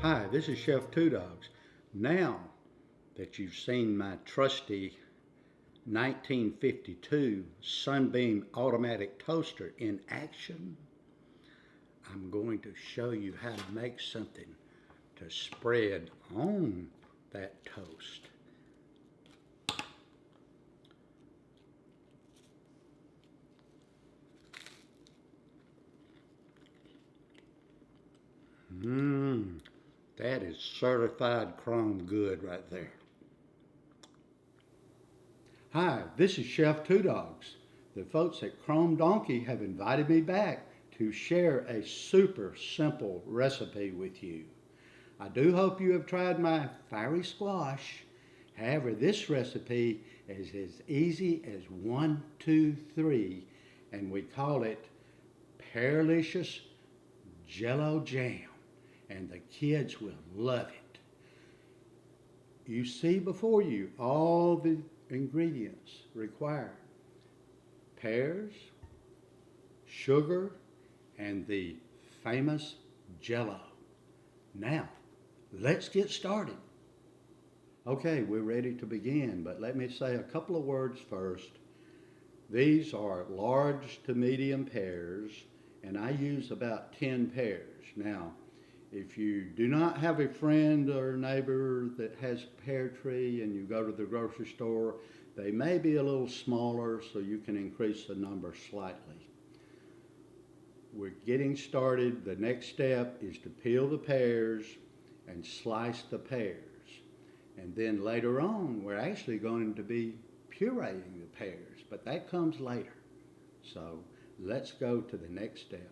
Hi, this is Chef Two Dogz. Now that you've seen my trusty 1952 Sunbeam automatic toaster in action, I'm going to show you how to make something to spread on that toast. That is certified chrome good right there. Hi, this is Chef Two Dogz. The folks at Chrome Donkey have invited me back to share a super simple recipe with you. I do hope you have tried my fiery squash. However, this recipe is as easy as 1, 2, 3, and we call it Pearlicious Jello Jam, and the kids will love it. You see before you all the ingredients required: pears, sugar, and the famous Jello. Now, let's get started. Okay, we're ready to begin, but let me say a couple of words first. These are large to medium pears, and I use about 10 pears. Now, if you do not have a friend or neighbor that has a pear tree and you go to the grocery store, they may be a little smaller, so you can increase the number slightly. We're getting started. The next step is to peel the pears and slice the pears. And then later on, we're actually going to be pureeing the pears, but that comes later. So let's go to the next step.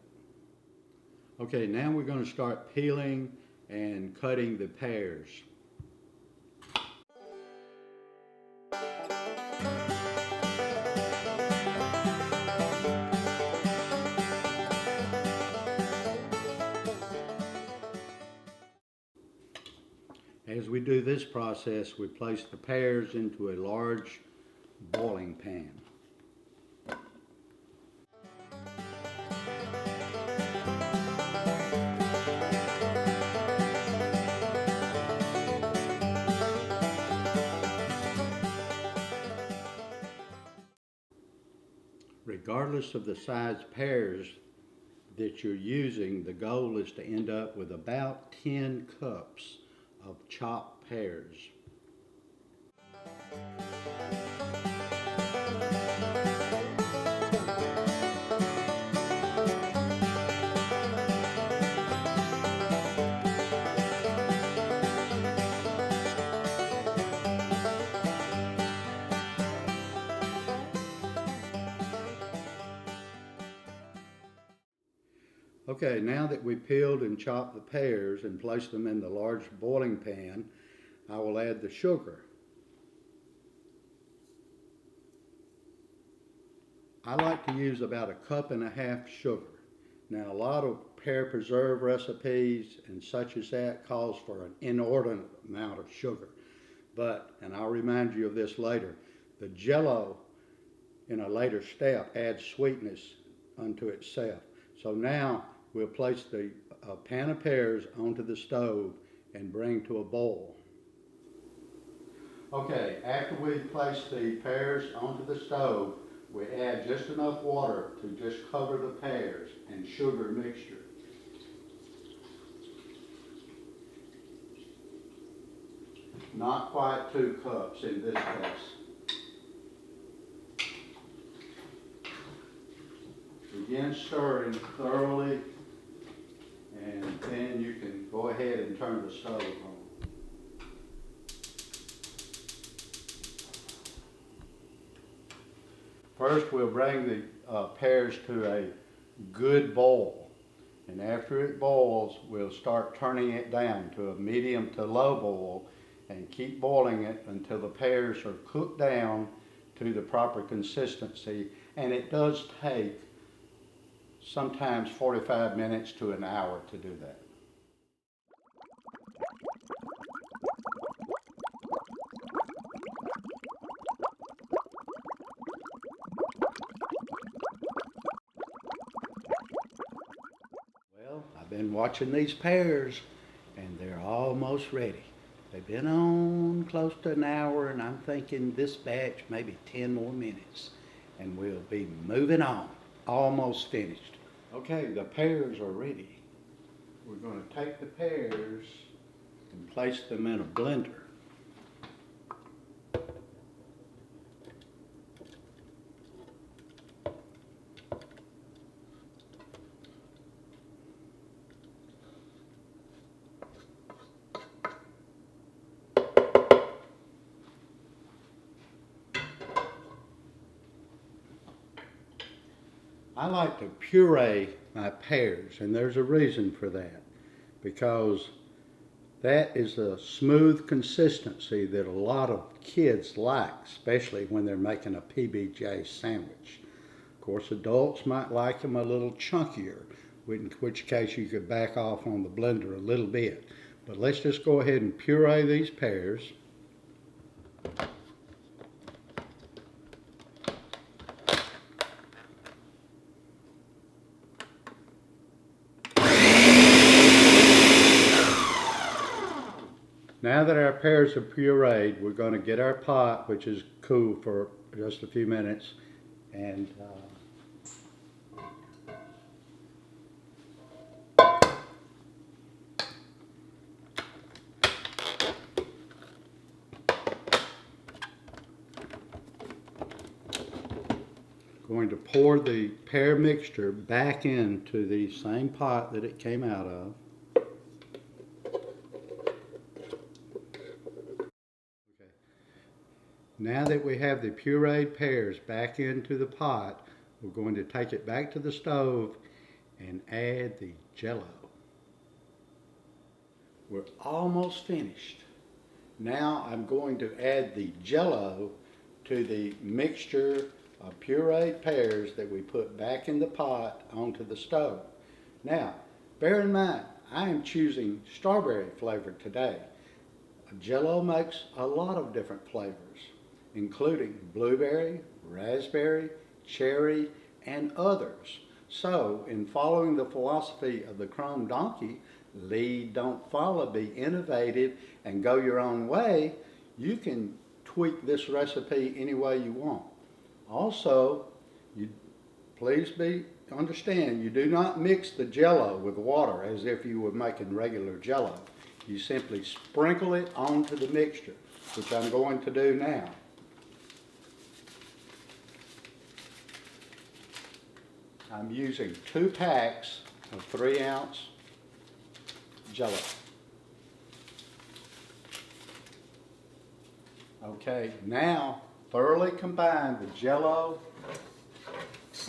Okay, now we're going to start peeling and cutting the pears. As we do this process, we place the pears into a large boiling pan. Regardless of the size pears that you're using, the goal is to end up with about 10 cups of chopped pears. Okay, now that we peeled and chopped the pears and placed them in the large boiling pan, I will add the sugar. I like to use about 1.5 cups sugar. Now, a lot of pear preserve recipes and such as that calls for an inordinate amount of sugar. But, and I'll remind you of this later, the Jello in a later step adds sweetness unto itself. So now we'll place the pan of pears onto the stove and bring to a boil. Okay, after we place the pears onto the stove, we add just enough water to just cover the pears and sugar mixture. Not quite 2 cups in this case. Begin stirring thoroughly, and then you can go ahead and turn the stove on. First, we'll bring the pears to a good boil, and after it boils, we'll start turning it down to a medium to low boil and keep boiling it until the pears are cooked down to the proper consistency, and it does take sometimes 45 minutes to an hour to do that. Well, I've been watching these pears, and they're almost ready. They've been on close to an hour, and I'm thinking this batch maybe 10 more minutes, and we'll be moving on. Almost finished. Okay, the pears are ready. We're going to take the pears and place them in a blender. I like to puree my pears, and there's a reason for that, because that is a smooth consistency that a lot of kids like, especially when they're making a PBJ sandwich. Of course, adults might like them a little chunkier, in which case you could back off on the blender a little bit. But let's just go ahead and puree these pears. Now that our pears are pureed, we're going to get our pot, which is cool for just a few minutes, and going to pour the pear mixture back into the same pot that it came out of. Now that we have the pureed pears back into the pot, we're going to take it back to the stove and add the Jello. We're almost finished. Now I'm going to add the Jello to the mixture of pureed pears that we put back in the pot onto the stove. Now, bear in mind, I am choosing strawberry flavor today. Jello makes a lot of different flavors, including blueberry, raspberry, cherry, and others. So, in following the philosophy of the Chrome Donkey, lead, don't follow, be innovative, and go your own way, you can tweak this recipe any way you want. Also, please understand, you do not mix the Jello with water as if you were making regular Jello. You simply sprinkle it onto the mixture, which I'm going to do now. I'm using 2 packs of 3-ounce Jello. Okay, now thoroughly combine the Jello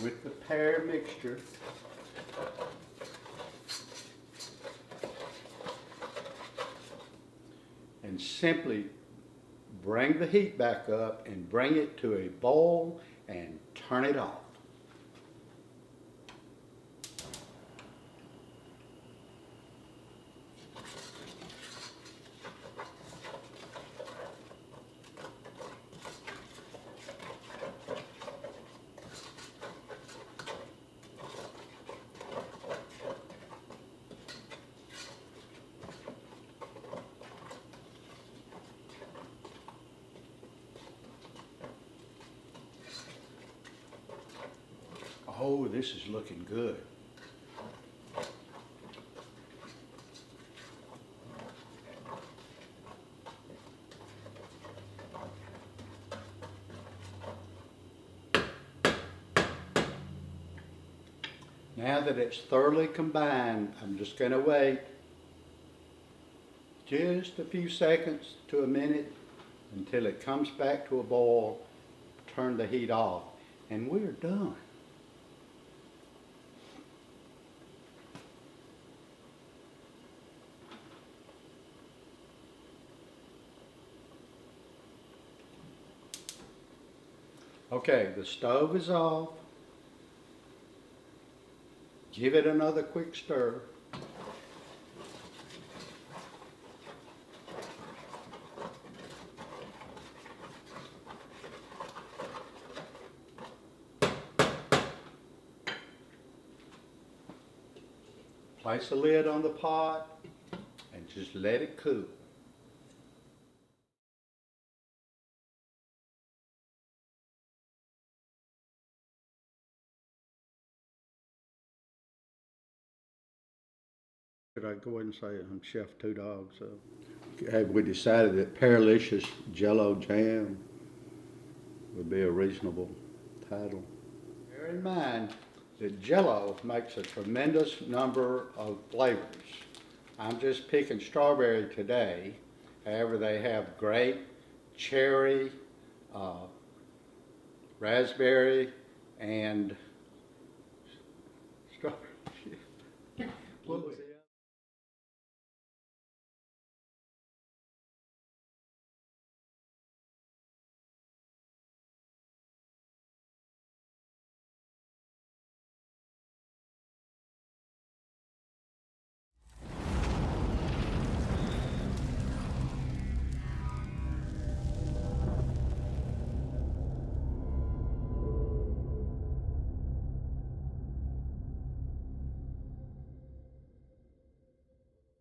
with the pear mixture. And simply bring the heat back up and bring it to a boil and turn it off. Oh, this is looking good. Now that it's thoroughly combined, I'm just going to wait just a few seconds to a minute until it comes back to a boil. Turn the heat off, and we're done. Okay, the stove is off. Give it another quick stir. Place a lid on the pot and just let it cool. Could I go ahead and say I'm Chef Two Dogz? Have we decided that Pearlicious Jello Jam would be a reasonable title? Bear in mind that Jello makes a tremendous number of flavors. I'm just picking strawberry today. However, they have grape, cherry, raspberry, and strawberry. What was it?